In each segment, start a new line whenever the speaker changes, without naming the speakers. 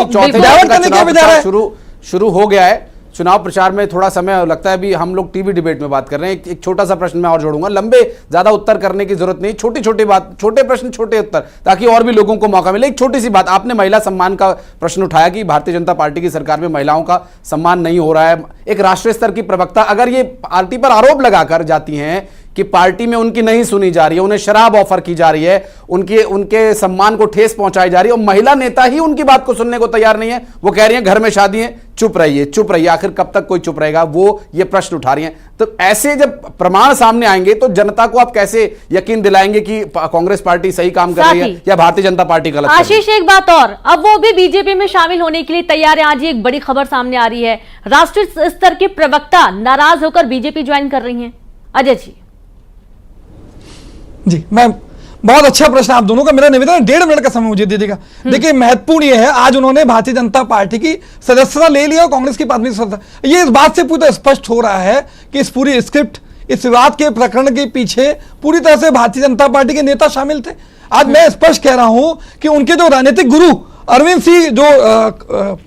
चौथे चरण का शुरू हो गया है। चुनाव प्रचार में थोड़ा समय लगता है, अभी हम लोग टीवी डिबेट में बात कर रहे हैं। एक छोटा सा प्रश्न मैं और जोड़ूंगा, लंबे ज्यादा उत्तर करने की जरूरत नहीं, छोटी छोटी बात, छोटे प्रश्न छोटे उत्तर, ताकि और भी लोगों को मौका मिले। एक छोटी सी बात, आपने महिला सम्मान का प्रश्न उठाया कि भारतीय जनता पार्टी की सरकार में महिलाओं का सम्मान नहीं हो रहा है। एक राष्ट्रीय स्तर की प्रवक्ता अगर ये पार्टी पर आरोप लगाकर जाती हैं कि पार्टी में उनकी नहीं सुनी जा रही है, उन्हें शराब ऑफर की जा रही है, उनके सम्मान को ठेस पहुंचाई जा रही है, और महिला नेता ही उनकी बात को सुनने को तैयार नहीं है, वो कह रही है घर में शादी है, चुप रहिए चुप रहिए, आखिर कब तक कोई चुप रहेगा, वो ये प्रश्न उठा रही हैं। तो ऐसे जब प्रमाण सामने आएंगे तो जनता को आप कैसे यकीन दिलाएंगे कि कांग्रेस पार्टी सही काम कर रही है या भारतीय जनता पार्टी गलत?
आशीष, एक बात और, अब वो भी बीजेपी में शामिल होने के लिए तैयार है। आज एक बड़ी खबर सामने आ रही है, राष्ट्रीय स्तर के प्रवक्ता नाराज होकर बीजेपी ज्वाइन कर रही है। अजय
जी, मैं बहुत अच्छा प्रश्न आप दोनों का। मेरा निवेदन है 1.5 मिनट का समय मुझे दे देगा। देखिए, महत्वपूर्ण ये है, आज उन्होंने भारतीय जनता पार्टी की सदस्यता ले लिया और कांग्रेस की प्राथमिक सदस्यता। ये इस बात से पूरी तरह स्पष्ट हो रहा है कि इस पूरी स्क्रिप्ट, इस विवाद के प्रकरण के पीछे पूरी तरह से भारतीय जनता पार्टी के नेता शामिल थे। आज मैं स्पष्ट कह रहा हूं कि उनके जो राजनीतिक गुरु अरविंद सिंह जो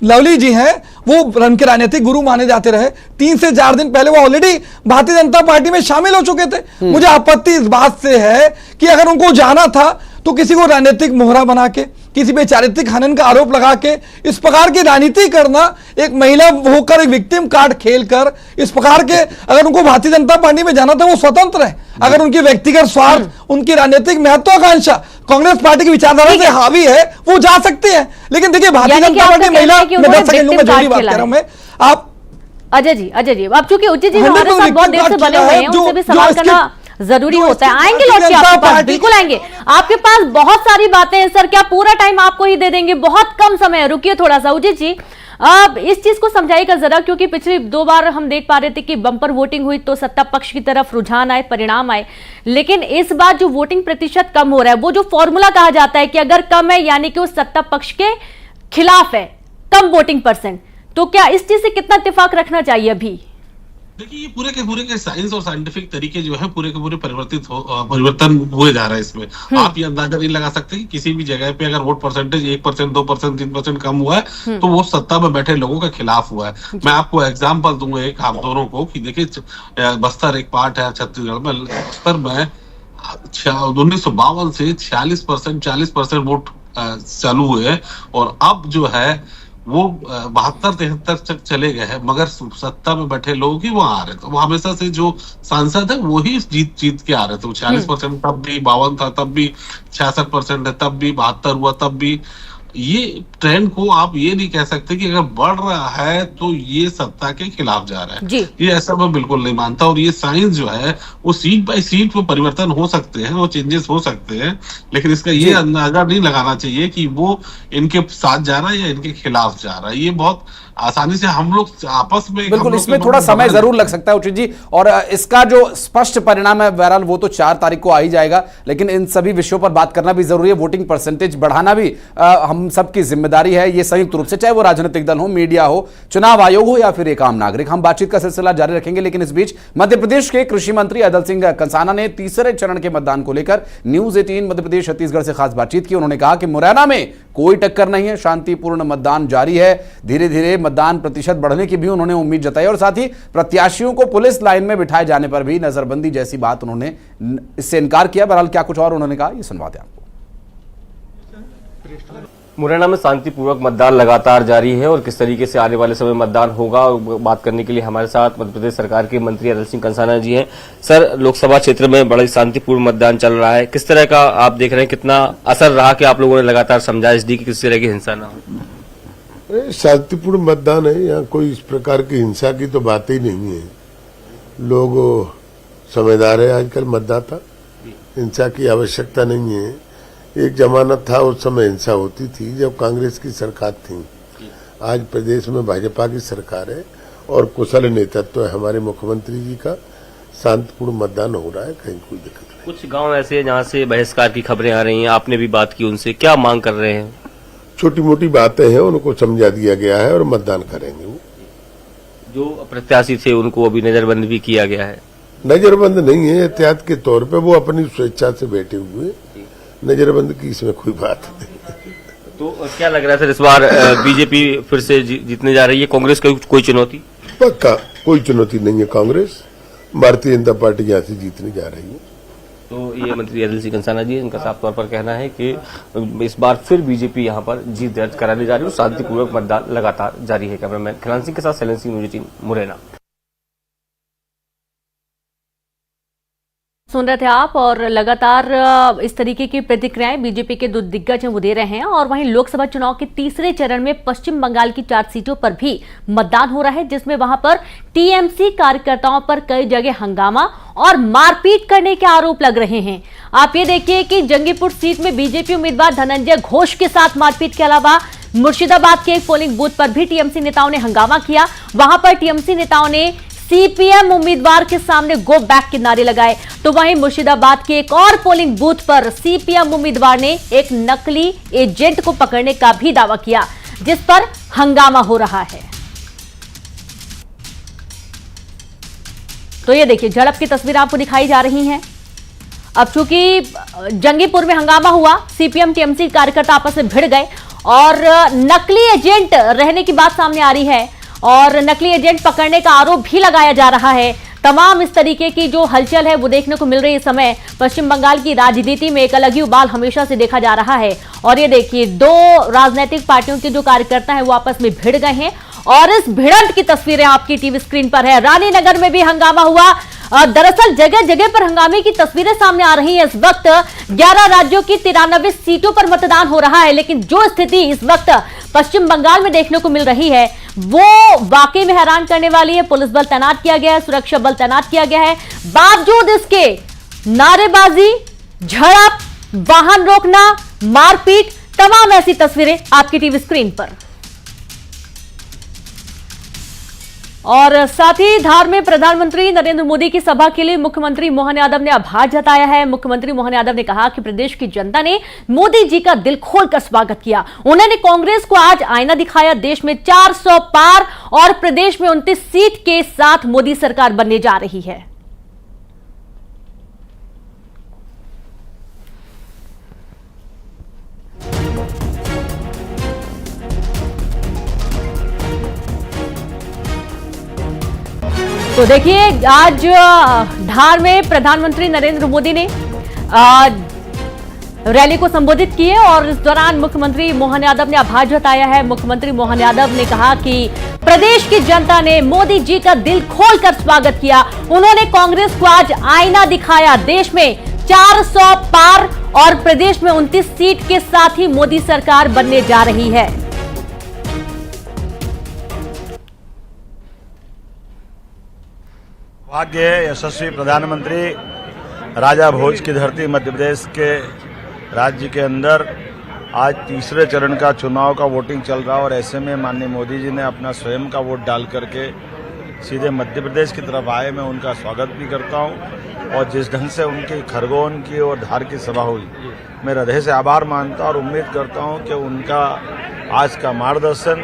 लवली जी हैं, वो उनके राजनीतिक गुरु माने जाते रहे। 3 से 4 दिन पहले वो ऑलरेडी भारतीय जनता पार्टी में शामिल हो चुके थे। मुझे आपत्ति इस बात से है कि अगर उनको जाना था तो किसी को राजनीतिक मोहरा बना के, किसी पे चारित्रिक हनन का आरोप लगा के इस प्रकार की राजनीति करना, एक महिला होकर एक विक्टिम कार्ड खेलकर इस प्रकार के, अगर उनको भारतीय जनता पार्टी में जाना था वो स्वतंत्र है। अगर उनकी व्यक्तिगत स्वार्थ, उनकी राजनीतिक महत्वाकांक्षा कांग्रेस पार्टी की विचारधारा से हावी है, वो जा सकते हैं। लेकिन देखिए, भारतीय जनता पार्टी महिला, मैं 10 सेकंड में जोड़ी बात कर रहा हूं मैं, आप
अजय जी, आप चूंकि उचित जी हमारे साथ बहुत देर से बने हुए हैं, उनसे भी सवाल करना जरूरी होता है। आएंगे लौट के आपके पास, बिल्कुल आएंगे। आपके पास बहुत सारी बातें हैं सर, क्या पूरा टाइम आपको ही दे देंगे? बहुत कम समय, रुकिए थोड़ा सा। उचित जी, अब इस चीज को समझाइएगा जरा, क्योंकि पिछली 2 बार हम देख पा रहे थे कि बम्पर वोटिंग हुई तो सत्ता पक्ष की तरफ रुझान आए, परिणाम आए, लेकिन इस बार जो वोटिंग प्रतिशत कम हो रहा है, वो जो फॉर्मूला कहा जाता है कि अगर कम है यानी कि वो सत्ता पक्ष के खिलाफ है, कम वोटिंग परसेंट, तो क्या इस चीज से कितना इत्तेफाक रखना चाहिए अभी?
देखिए, ये पूरे के साइंस और साइंटिफिक तरीके जो है पूरे के पूरे परिवर्तन हुए जा रहा है इसमें। आप ये अंदाजा नहीं लगा सकते कि किसी भी जगह पे अगर वोट परसेंटेज 1%, 2%, 3% कम हुआ है तो वो सत्ता में बैठे लोगों के खिलाफ हुआ है। मैं आपको एग्जांपल दूंगा एक, आप दोनों को, कि देखिए बस्तर एक पार्ट है छत्तीसगढ़ में, बस्तर में 1952 से 40% वोट चालू हुए और अब जो है वो 72-73 तक चले गए हैं, मगर सत्ता में बैठे लोग ही वहां आ रहे थे। वो हमेशा से जो सांसद है वो ही जीत के आ रहे थे। 40% तब भी, 52 था तब भी, 66% है तब भी, 72 हुआ तब भी। ये ट्रेंड को आप ये नहीं कह सकते कि अगर बढ़ रहा है तो ये सत्ता के खिलाफ जा रहा है, ये ऐसा मैं बिल्कुल नहीं मानता। और ये साइंस जो है वो सीट बाय सीट में परिवर्तन हो सकते हैं, वो चेंजेस हो सकते हैं, लेकिन इसका ये अंदाजा नहीं लगाना चाहिए कि वो इनके साथ जा रहा है या इनके खिलाफ जा रहा है। ये बहुत आसानी से हम लोग आपस में,
बिल्कुल इसमें थोड़ा समय जरूर लग सकता है उचित जी, और इसका जो स्पष्ट परिणाम है बहरहाल वो तो 4 तारीख को आ ही जाएगा। लेकिन इन सभी विषयों पर बात करना भी जरूरी है, वोटिंग परसेंटेज बढ़ाना भी हम सबकी जिम्मेदारी है, ये संयुक्त रूप से, चाहे वो राजनीतिक दल हो, मीडिया हो, चुनाव आयोग हो या फिर एक आम नागरिक। हम बातचीत का सिलसिला जारी रखेंगे, लेकिन इस बीच मध्य प्रदेश के कृषि मंत्री अदल सिंह कंसाना ने तीसरे चरण के मतदान को लेकर न्यूज 18 मध्य प्रदेश छत्तीसगढ़ से खास बातचीत की। उन्होंने कहा कि मुरैना में कोई टक्कर नहीं है, शांतिपूर्ण मतदान जारी है, धीरे धीरे मतदान प्रतिशत बढ़ने की भी उन्होंने उम्मीद जताई, और साथ ही प्रत्याशियों को पुलिस लाइन में बिठाए जाने पर भी नजरबंदी जैसी बात उन्होंने इससे इनकार किया। बहरहाल क्या कुछ और उन्होंने कहा, ये सुनवाते हैं आपको।
मुरैना में शांतिपूर्वक मतदान लगातार जारी है और किस तरीके से आने वाले समय मतदान होगा, बात करने के लिए हमारे साथ मध्य प्रदेश सरकार के मंत्री अदल सिंह कंसाना जी हैं। सर, लोकसभा क्षेत्र में बड़ा शांतिपूर्ण मतदान चल रहा है, किस तरह का आप देख रहे हैं, कितना असर रहा कि आप लोगों ने लगातार समझाइश दी कि किसी तरह की हिंसा न हो?
शांतिपूर्ण मतदान है, यहाँ कोई इस प्रकार की हिंसा की तो बात ही नहीं है। लोग समझदार है आजकल मतदाता, हिंसा की आवश्यकता नहीं है। एक जमाना था उस समय हिंसा होती थी जब कांग्रेस की सरकार थी, आज प्रदेश में भाजपा की सरकार है और कुशल नेतृत्व है हमारे मुख्यमंत्री जी का। शांतिपूर्ण मतदान हो रहा है, कहीं कोई दिक्कत नहीं।
कुछ गांव ऐसे हैं जहां से बहिष्कार की खबरें आ रही हैं, आपने भी बात की उनसे, क्या मांग कर रहे हैं?
छोटी मोटी बातें हैं, उनको समझा दिया गया है और मतदान करेंगे। वो
जो प्रत्याशी थे उनको अभी नजरबंद भी किया गया है?
नजरबंद नहीं है, एहतियात के तौर पे वो अपनी स्वेच्छा से बैठे हुए, नजरबंद की इसमें कोई बात नहीं।
तो क्या लग रहा है सर, इस बार बीजेपी फिर से जीतने जा रही है? कांग्रेस का कोई चुनौती?
पक्का कोई चुनौती नहीं है। कांग्रेस, भारतीय जनता पार्टी यहाँ से जीतने जा रही है।
तो ये मंत्री अनिल सिंह कंसाना जी, इनका साफ तौर पर कहना है कि इस बार फिर बीजेपी यहाँ पर जीत दर्ज कराने जा रही है और शांतिपूर्वक मतदान लगातार जारी है। कैमरामैन खिलान सिंह के साथ शैलेंद्र सिंह, न्यूज़ 18 मुरैना।
सुन रहे थे आप, और लगातार इस तरीके की प्रतिक्रियाएं बीजेपी के दो दिग्गज हैं वो दे रहे हैं। और वहीं लोकसभा चुनाव के तीसरे चरण में पश्चिम बंगाल की 4 सीटों पर भी मतदान हो रहा है, जिसमें वहां पर टीएमसी कार्यकर्ताओं पर कई जगह हंगामा और मारपीट करने के आरोप लग रहे हैं। आप ये देखिए कि जंगीपुर सीट में बीजेपी उम्मीदवार धनंजय घोष के साथ मारपीट के अलावा मुर्शिदाबाद के एक पोलिंग बूथ पर भी टीएमसी नेताओं ने हंगामा किया। वहां पर टीएमसी नेताओं ने सीपीएम उम्मीदवार के सामने गो बैक के नारे लगाए। तो वहीं मुर्शिदाबाद के एक और पोलिंग बूथ पर सीपीएम उम्मीदवार ने एक नकली एजेंट को पकड़ने का भी दावा किया, जिस पर हंगामा हो रहा है। तो ये देखिए, झड़प की तस्वीर आपको दिखाई जा रही हैं। अब चूंकि जंगीपुर में हंगामा हुआ, सीपीएम टीएमसी कार्यकर्ता आपस में भिड़ गए और नकली एजेंट रहने की बात सामने आ रही है और नकली एजेंट पकड़ने का आरोप भी लगाया जा रहा है। तमाम इस तरीके की जो हलचल है वो देखने को मिल रही है। इस समय पश्चिम बंगाल की राजनीति में एक अलग ही उबाल हमेशा से देखा जा रहा है। और ये देखिए, 2 राजनीतिक पार्टियों के जो कार्यकर्ता हैं वो आपस में भिड़ गए हैं और इस भिड़ंत की तस्वीरें आपकी टीवी स्क्रीन पर है। रानीनगर में भी हंगामा हुआ। दरअसल जगह जगह पर हंगामे की तस्वीरें सामने आ रही हैं। इस वक्त 11 राज्यों की 93 सीटों पर मतदान हो रहा है, लेकिन जो स्थिति इस वक्त पश्चिम बंगाल में देखने को मिल रही है वो वाकई में हैरान करने वाली है। पुलिस बल तैनात किया गया है, सुरक्षा बल तैनात किया गया है, बावजूद इसके नारेबाजी, झड़प, वाहन रोकना, मारपीट, तमाम ऐसी तस्वीरें आपकी टीवी स्क्रीन पर। और साथ ही धार में प्रधानमंत्री नरेंद्र मोदी की सभा के लिए मुख्यमंत्री मोहन यादव ने आभार जताया है। मुख्यमंत्री मोहन यादव ने कहा कि प्रदेश की जनता ने मोदी जी का दिल खोलकर स्वागत किया। उन्होंने कांग्रेस को आज आईना दिखाया। देश में 400 पार और प्रदेश में 29 सीट के साथ मोदी सरकार बनने जा रही है। तो देखिए, आज धार में प्रधानमंत्री नरेंद्र मोदी ने रैली को संबोधित किए और इस दौरान मुख्यमंत्री मोहन यादव ने आभार जताया है। मुख्यमंत्री मोहन यादव ने कहा कि प्रदेश की जनता ने मोदी जी का दिल खोलकर स्वागत किया। उन्होंने कांग्रेस को आज आईना दिखाया। देश में 400 पार और प्रदेश में 29 सीट के साथ ही मोदी सरकार बनने जा रही है।
भाग्य यशस्वी प्रधानमंत्री राजा भोज की धरती मध्य प्रदेश के राज्य के अंदर आज तीसरे चरण का चुनाव का वोटिंग चल रहा है और ऐसे में माननीय मोदी जी ने अपना स्वयं का वोट डाल करके सीधे मध्य प्रदेश की तरफ आए। मैं उनका स्वागत भी करता हूं और जिस ढंग से उनकी खरगोन की और धार की सभा हुई, मैं हृदय से आभार मानता और उम्मीद करता हूं कि उनका आज का मार्गदर्शन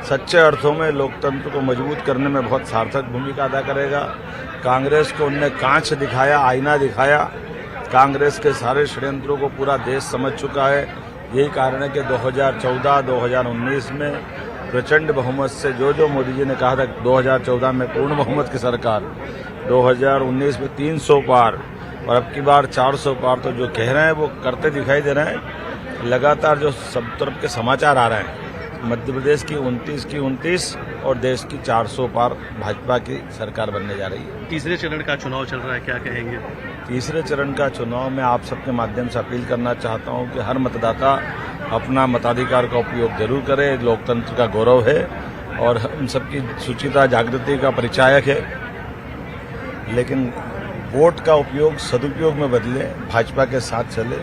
सच्चे अर्थों में लोकतंत्र को मजबूत करने में बहुत सार्थक भूमिका अदा करेगा। कांग्रेस को उनने कांच दिखाया, आईना दिखाया। कांग्रेस के सारे षड्यंत्रों को पूरा देश समझ चुका है। यही कारण है कि 2014-2019 में प्रचंड बहुमत से जो मोदी जी ने कहा था 2014 में पूर्ण बहुमत की सरकार, 2019 में 300 पार और अब की बार 400 पार, तो जो कह रहे हैं वो करते दिखाई दे रहे हैं। लगातार जो सब तरफ के समाचार आ रहे हैं, मध्य प्रदेश की 29 की 29 और देश की 400 पार भाजपा की सरकार बनने जा रही है।
तीसरे चरण का चुनाव चल रहा है, क्या कहेंगे?
तीसरे चरण का चुनाव में आप सबके माध्यम से अपील करना चाहता हूं कि हर मतदाता अपना मताधिकार का उपयोग जरूर करे। लोकतंत्र का गौरव है और हम सबकी सुचिता जागृति का परिचायक है, लेकिन वोट का उपयोग सदुपयोग में बदले, भाजपा के साथ चले।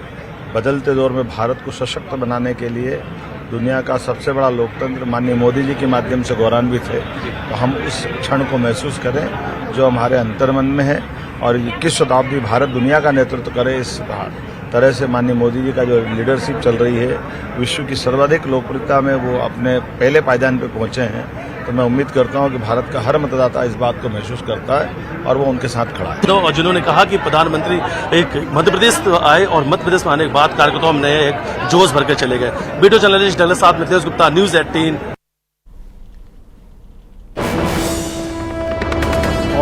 बदलते दौर में भारत को सशक्त बनाने के लिए दुनिया का सबसे बड़ा लोकतंत्र माननीय मोदी जी के माध्यम से गौरवान्वित है, तो हम उस क्षण को महसूस करें जो हमारे अंतर्मन में है और 21 शताब्दी भारत दुनिया का नेतृत्व करे। इस तरह से माननीय मोदी जी का जो लीडरशिप चल रही है, विश्व की सर्वाधिक लोकप्रियता में वो अपने पहले पायदान पे पहुंचे हैं। तो मैं उम्मीद करता हूं कि भारत का हर मतदाता इस बात को महसूस करता है और वो उनके साथ खड़ा है।
तो जिन्होंने कहा कि प्रधानमंत्री एक मध्य प्रदेश आए और मध्य प्रदेश में आने के बाद कार्यकर्ताओं में नए एक जोश भर के चले गए। वीडियो जर्नलिस्ट डलर साहब मितेश गुप्ता, न्यूज 18।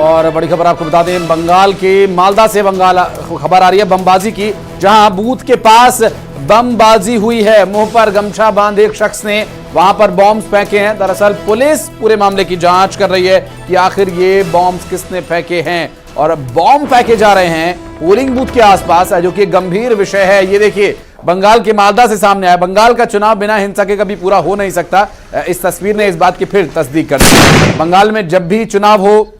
और बड़ी खबर आपको बता दें, बंगाल के मालदा से खबर आ रही है बमबाजी की, जहां बूथ के पास बमबाजी हुई है। मुंह पर गमछा बांध एक शख्स ने वहां पर बॉम्ब फेंके हैं। दरअसल पुलिस पूरे मामले की जांच कर रही है कि आखिर ये बॉम्ब किसने फेंके हैं, और बॉम्ब फेंके जा रहे हैं पोलिंग बूथ के आसपास, जो कि गंभीर विषय है। ये देखिए, बंगाल के मालदा से सामने आया। बंगाल का चुनाव बिना हिंसा के कभी पूरा हो नहीं सकता। इस तस्वीर ने इस बात की फिर तस्दीक कर दी। बंगाल में जब भी चुनाव हो,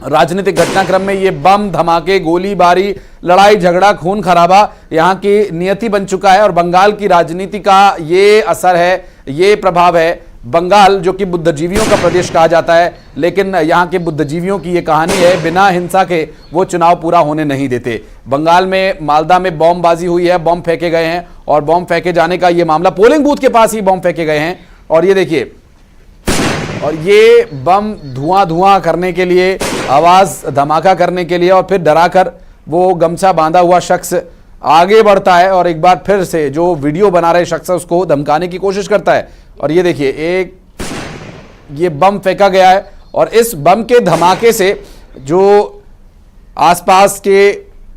राजनीतिक घटनाक्रम में ये बम धमाके, गोलीबारी, लड़ाई झगड़ा, खून खराबा यहाँ की नियति बन चुका है। और बंगाल की राजनीति का ये असर है, ये प्रभाव है। बंगाल जो कि बुद्धिजीवियों का प्रदेश कहा जाता है, लेकिन यहाँ के बुद्धिजीवियों की ये कहानी है, बिना हिंसा के वो चुनाव पूरा होने नहीं देते। बंगाल में मालदा में बॉम्बबाजी हुई है, बॉम्ब फेंके गए हैं, और बॉम्ब फेंके जाने का ये मामला पोलिंग बूथ के पास ही बॉम्ब फेंके गए हैं। और ये देखिए, और ये बम धुआं करने के लिए, आवाज धमाका करने के लिए, और फिर डराकर वो गमछा बांधा हुआ शख्स आगे बढ़ता है और एक बार फिर से जो वीडियो बना रहे शख्स है उसको धमकाने की कोशिश करता है। और ये देखिए, ये बम फेंका गया है, और इस बम के धमाके से जो आसपास के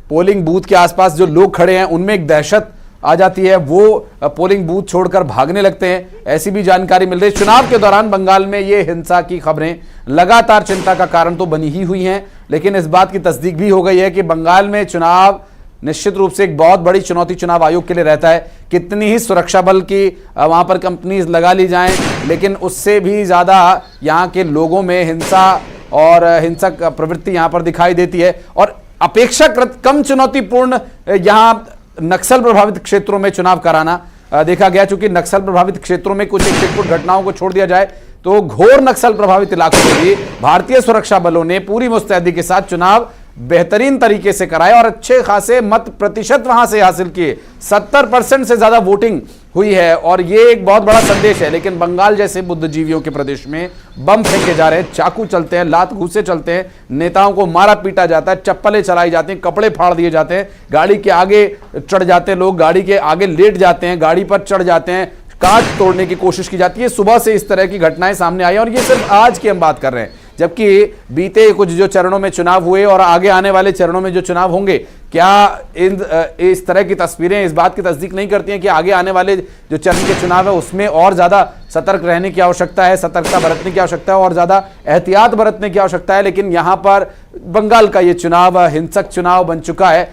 पोलिंग बूथ के आसपास जो लोग खड़े हैं उनमें एक दहशत आ जाती है। वो पोलिंग बूथ छोड़कर भागने लगते हैं, ऐसी भी जानकारी मिल रही है। चुनाव के दौरान बंगाल में ये हिंसा की खबरें लगातार चिंता का कारण तो बनी ही हुई हैं, लेकिन इस बात की तस्दीक भी हो गई है कि बंगाल में चुनाव निश्चित रूप से एक बहुत बड़ी चुनौती चुनाव आयोग के लिए रहता है। कितनी ही सुरक्षा बल की वहां पर कंपनीज लगा ली जाएं, लेकिन उससे भी ज्यादा यहाँ के लोगों में हिंसा और हिंसक प्रवृत्ति यहाँ पर दिखाई देती है। और अपेक्षाकृत कम चुनौतीपूर्ण यहाँ नक्सल प्रभावित क्षेत्रों में चुनाव कराना देखा गया। चूंकि नक्सल प्रभावित क्षेत्रों में कुछ छिटपुट घटनाओं को छोड़ दिया जाए तो घोर नक्सल प्रभावित इलाकों में भी भारतीय सुरक्षा बलों ने पूरी मुस्तैदी के साथ चुनाव बेहतरीन तरीके से कराए और अच्छे खासे मत प्रतिशत वहां से हासिल किए। 70% से ज्यादा वोटिंग हुई है, और ये एक बहुत बड़ा संदेश है। लेकिन बंगाल जैसे बुद्धिजीवियों के प्रदेश में बम फेंके जा रहे हैं, चाकू चलते हैं, लात घूसे चलते हैं, नेताओं को मारा पीटा जाता है, चप्पलें चलाई जाती हैं, कपड़े फाड़ दिए जाते हैं, गाड़ी के आगे चढ़ जाते हैं लोग, गाड़ी के आगे लेट जाते हैं, गाड़ी पर चढ़ जाते हैं, कांच तोड़ने की कोशिश की जाती है। सुबह से इस तरह की घटनाएं सामने आई, और ये सिर्फ आज की हम बात कर रहे हैं, जबकि बीते कुछ जो चरणों में चुनाव हुए और आगे आने वाले चरणों में जो चुनाव होंगे, क्या इस तरह की तस्वीरें इस बात की तस्दीक नहीं करती हैं कि आगे आने वाले जो चरण के चुनाव है उसमें और ज्यादा सतर्क रहने की आवश्यकता है, सतर्कता बरतने की आवश्यकता है, और ज्यादा एहतियात बरतने की आवश्यकता है। लेकिन यहां पर बंगाल का ये चुनाव हिंसक चुनाव बन चुका है।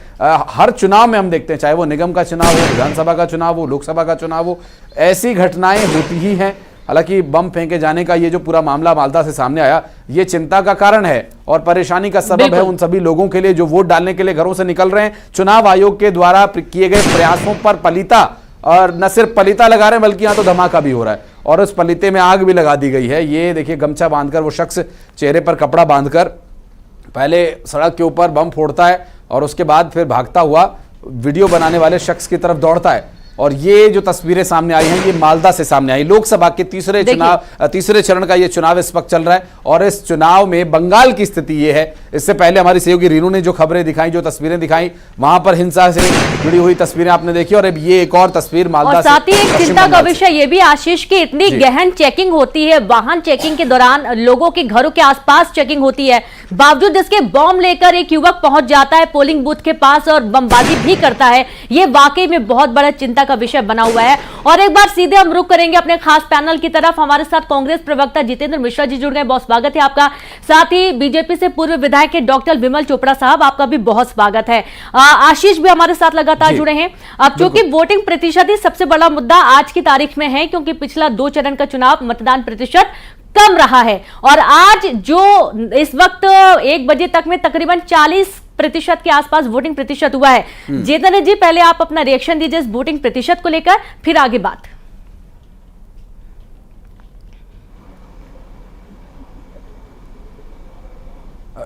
हर चुनाव में हम देखते हैं, चाहे वो निगम का चुनाव हो, विधानसभा का चुनाव हो, लोकसभा का चुनाव हो, ऐसी घटनाएं होती ही हैं। हालांकि बम फेंके जाने का ये जो पूरा मामला मालदा से सामने आया, ये चिंता का कारण है और परेशानी का सबब है उन सभी लोगों के लिए जो वोट डालने के लिए घरों से निकल रहे हैं। चुनाव आयोग के द्वारा किए गए प्रयासों पर पलीता, और न सिर्फ पलीता लगा रहे हैं बल्कि यहां तो धमाका भी हो रहा है, और उस पलीते में आग भी लगा दी गई है। ये देखिए, गमछा बांधकर वो शख्स चेहरे पर कपड़ा बांधकर पहले सड़क के ऊपर बम फोड़ता है और उसके बाद फिर भागता हुआ वीडियो बनाने वाले शख्स की तरफ दौड़ता है। और ये जो तस्वीरें सामने आई हैं, ये मालदा से सामने आई। लोकसभा के तीसरे चरण का ये चुनाव इस वक्त चल रहा है, और इस चुनाव में बंगाल की स्थिति ये है। इससे पहले हमारी सहयोगी रीनू ने जो खबरें दिखाई, जो तस्वीरें दिखाई, वहां पर हिंसा से जुड़ी हुई तस्वीरें आपने देखी, और अब ये एक और तस्वीर मालदा से।
साथ ही एक चिंता का विषय ये भी आशीष की इतनी गहन चेकिंग होती है, वाहन चेकिंग के दौरान लोगों के घरों के आसपास चेकिंग होती है, बावजूद इसके बॉम्ब लेकर एक युवक पहुंच जाता है पोलिंग बूथ के पास और बमबाजी भी करता है। ये वाकई में बहुत बड़ा चिंता का विषय बना हुआ है। और एक बार सीधे हम रुख करेंगे अपने खास पैनल की तरफ। हमारे साथ कांग्रेस प्रवक्ता जितेंद्र मिश्रा जी जुड़ गए, बहुत स्वागत है आपका। साथ ही बीजेपी से पूर्व विधायक के डॉक्टर विमल चोपड़ा साहब, आपका भी बहुत स्वागत है। आशीष भी हमारे साथ लगातार जुड़े हैं। अब चूंकि वोटिंग प्रतिशत ही सबसे बड़ा मुद्दा आज की तारीख में है, क्योंकि पिछला 2 चरण का चुनाव मतदान प्रतिशत कम रहा है, और आज जो इस वक्त 1 बजे तक में तकरीबन 40% के आसपास वोटिंग प्रतिशत हुआ है। जितेंद्र जी, पहले आप अपना रिएक्शन दीजिए इस वोटिंग प्रतिशत को लेकर, फिर आगे बात।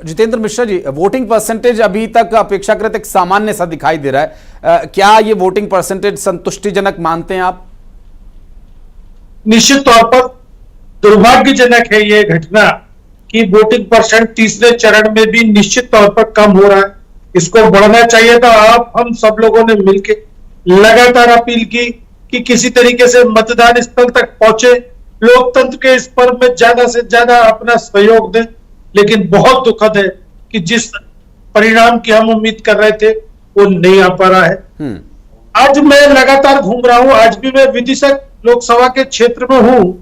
जितेंद्र मिश्रा जी, वोटिंग परसेंटेज अभी तक अपेक्षाकृत एक सामान्य सा दिखाई दे रहा है, क्या ये वोटिंग परसेंटेज संतुष्टिजनक मानते हैं आप?
निश्चित तौर पर दुर्भाग्यजनक है ये घटना कि वोटिंग परसेंट तीसरे चरण में भी निश्चित तौर पर कम हो रहा है। इसको बढ़ना चाहिए था। आप हम सब लोगों ने मिलकर लगातार अपील की कि किसी तरीके से मतदान स्थल तक पहुंचे, लोकतंत्र के इस पर्व में ज्यादा से ज्यादा अपना सहयोग दें। लेकिन बहुत दुखद है कि जिस परिणाम की हम उम्मीद कर रहे थे वो नहीं आ पा रहा है। आज मैं लगातार घूम रहा हूं, आज भी मैं विदिशा लोकसभा के क्षेत्र में हूं।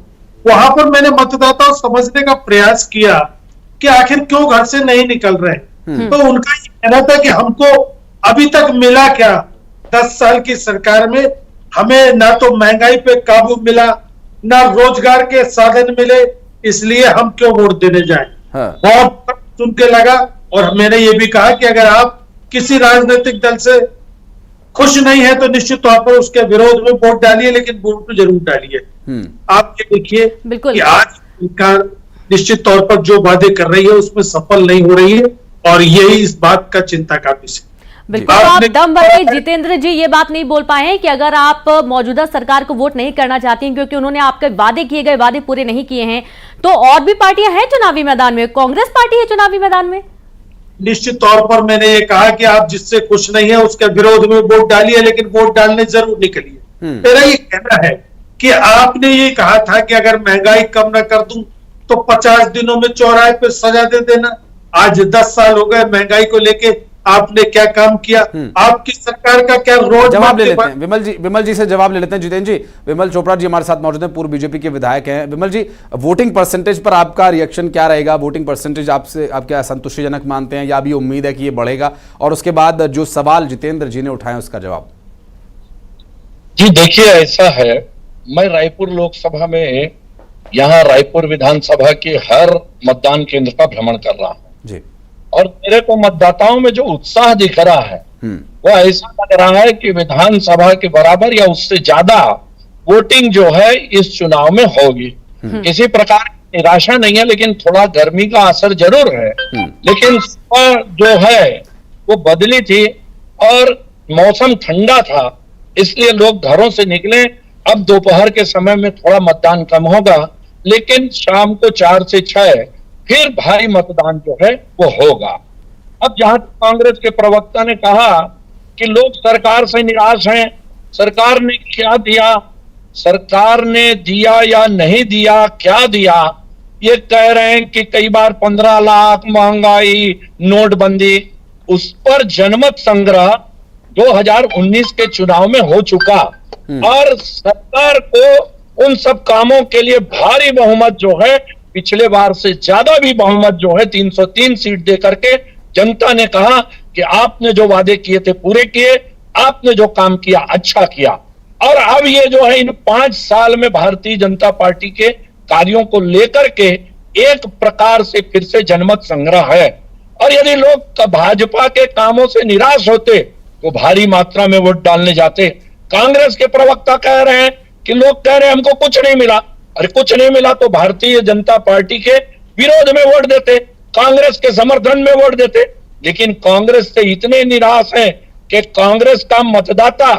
वहां पर मैंने मतदाताओं समझने का प्रयास किया कि आखिर क्यों घर से नहीं निकल रहे। तो उनका ये कहना था कि हमको अभी तक मिला क्या, 10 साल की सरकार में हमें ना तो महंगाई पे काबू मिला, ना रोजगार के साधन मिले, इसलिए हम क्यों वोट देने जाएं। बहुत सुन के लगा। और मैंने ये भी कहा कि अगर आप किसी राजनीतिक दल से खुश नहीं है तो निश्चित तौर पर उसके विरोध में वोट डालिए, लेकिन वोट तो जरूर डालिए। आप ये देखिए कि आज सरकार निश्चित तौर पर जो वादे कर रही है उसमें सफल नहीं हो रही है, और यही इस बात का चिंता का विषय।
बिल्कुल, आप दम भर के जितेंद्र जी ये बात नहीं बोल पाए हैं कि अगर आप मौजूदा सरकार को वोट नहीं करना चाहती हैं क्योंकि उन्होंने आपके वादे किए गए वादे पूरे नहीं किए हैं, तो और भी पार्टियां हैं चुनावी मैदान में, कांग्रेस पार्टी है चुनावी मैदान में।
निश्चित तौर पर मैंने ये कहा कि आप जिससे खुश नहीं है उसके विरोध में वोट डालिए, लेकिन वोट डालने जरूर निकलिए। मेरा ये कहना है कि आपने ये कहा था कि अगर महंगाई कम न कर दूं तो 50 दिनों में चौराहे पे सजा दे देना। आज 10 साल हो गए, महंगाई को लेके आपने क्या काम किया, आपकी सरकार का क्या रोड
जवाब ले लेते हैं विमल जी से जवाब ले लेते हैं। जितेंद्र जी, विमल चोपड़ा जी हमारे साथ मौजूद हैं, पूर्व बीजेपी के विधायक हैं। विमल जी, वोटिंग परसेंटेज पर आपका रिएक्शन क्या रहेगा? वोटिंग परसेंटेज आपसे आप क्या संतुष्टिजनक मानते हैं या अभी उम्मीद है कि ये बढ़ेगा? और उसके बाद जो सवाल जितेंद्र जी ने उठाए उसका जवाब।
जी देखिए, ऐसा है, मैं रायपुर लोकसभा में यहाँ रायपुर विधानसभा के हर मतदान केंद्र का भ्रमण कर रहा हूँ
जी,
और मेरे को मतदाताओं में जो उत्साह दिख रहा है वो ऐसा लग रहा है कि विधानसभा के बराबर या उससे ज्यादा वोटिंग जो है इस चुनाव में होगी। किसी प्रकार की निराशा नहीं है, लेकिन थोड़ा गर्मी का असर जरूर है। लेकिन सुबह जो है वो बदली थी और मौसम ठंडा था, इसलिए लोग घरों से निकले। अब दोपहर के समय में थोड़ा मतदान कम होगा, लेकिन शाम को 4 से 6 फिर भारी मतदान जो है वो होगा। अब जहां कांग्रेस के प्रवक्ता ने कहा कि लोग सरकार से निराश हैं, सरकार ने क्या दिया, सरकार ने दिया या नहीं दिया, क्या दिया, ये कह रहे हैं कि कई बार 15 लाख, महंगाई, नोटबंदी, उस पर जनमत संग्रह 2019 के चुनाव में हो चुका और सरकार को उन सब कामों के लिए भारी बहुमत जो है, पिछले बार से ज्यादा भी बहुमत जो है 303 सीट दे करके जनता ने कहा कि आपने जो वादे किए थे पूरे किए, आपने जो काम किया अच्छा किया। और अब ये जो है इन 5 साल में भारतीय जनता पार्टी के कार्यों को लेकर के एक प्रकार से फिर से जनमत संग्रह है। और यदि लोग भाजपा के कामों से निराश होते तो भारी मात्रा में वोट डालने जाते। कांग्रेस के प्रवक्ता कह रहे हैं कि लोग कह रहे हैं हमको कुछ नहीं मिला। अरे कुछ नहीं मिला तो भारतीय जनता पार्टी के विरोध में वोट देते, कांग्रेस के समर्थन में वोट देते। लेकिन कांग्रेस से इतने निराश हैं कि कांग्रेस का मतदाता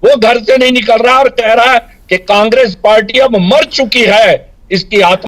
वो घर से नहीं निकल रहा और कह रहा है कि कांग्रेस पार्टी अब मर चुकी है, इसकी आत्मा